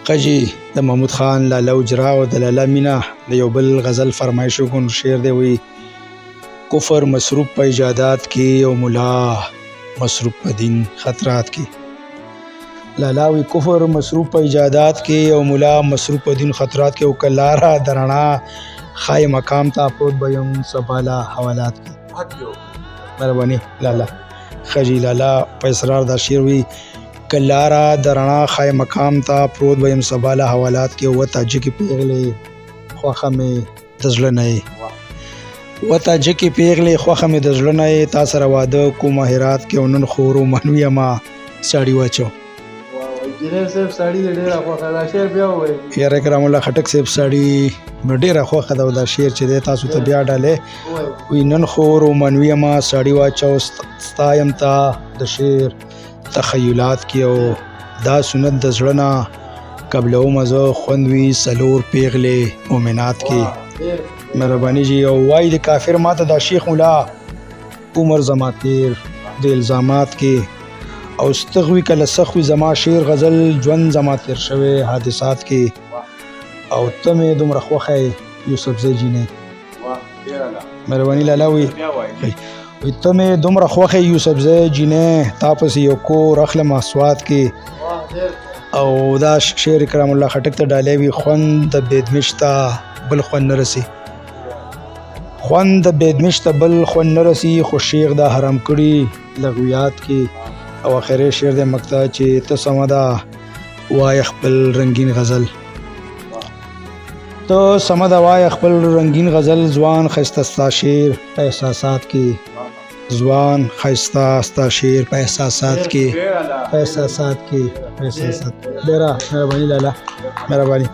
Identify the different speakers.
Speaker 1: قجی د محمود خان لالا اجرا او د لالا مینا د یو بل غزل فرمایش وکړو. شعر دی وی کفر مصروف په ایجادات کې او ملا مصروف په دین خطرات کې. لالا وی کفر مصروف په ایجادات کې او ملا مصروف په دین خطرات کې او کلارا درنا خای مقام ته پروت بیم سبالا حوالات کې. مهرباني لالا خجی لالا په اصرار دا شعر وی کلارا درنا خای مقام تا پروت بیم سبالا حوالات کې و تاجکی پیغلی خوخه می دزلنه و تاجکی پیغلی خوخه می دزلنه تا سره واده کوم هرات کې ونن خورو منوی ما ساړی واچو.
Speaker 2: انجینر صاحب ساړی ډیر خوخه دا شعر بیا وای.
Speaker 1: یاره کرام الله خټک صاحب ساړی ډیر خوخه دا شعر چې دی تاسو ته بیا ډاله وی نن خورو منوی ما ساړی واچو ستایم تا د شعر تخیلات کې او دا سنت د زړه قبل او مزه خوندوي سلور پیغله مومنات کې. مهرباني جی او وای د کافر ماته دا شیخ مولا عمر زما تیر د الزامات کې او استغوی کله سخوي زما شعر غزل ژوند زما تیر شوه حادثات کې او تمه دومره خوخه یوسف زیجی نه. مهرباني لالا وی تمه دومره خوخه یوسف زی جینه تاپس یو کو رخل مسوات کې او دا شعر کرام الله خټک ته ډالې وی خوند د بدمشتا بل خوند نرسي خوند د بدمشتا بل خوند نرسي خو شیخ دا حرام کړي لغویات کې او اخره شعر د مقطع چې ته سمدا وای خپل رنگین غزل تو سمدا وای خپل رنگین غزل ځوان خسته ستا شعر احساسات کې ځوان خیسته ستا شعر په احساسات کې ډیره مهرباني لالا مهرباني.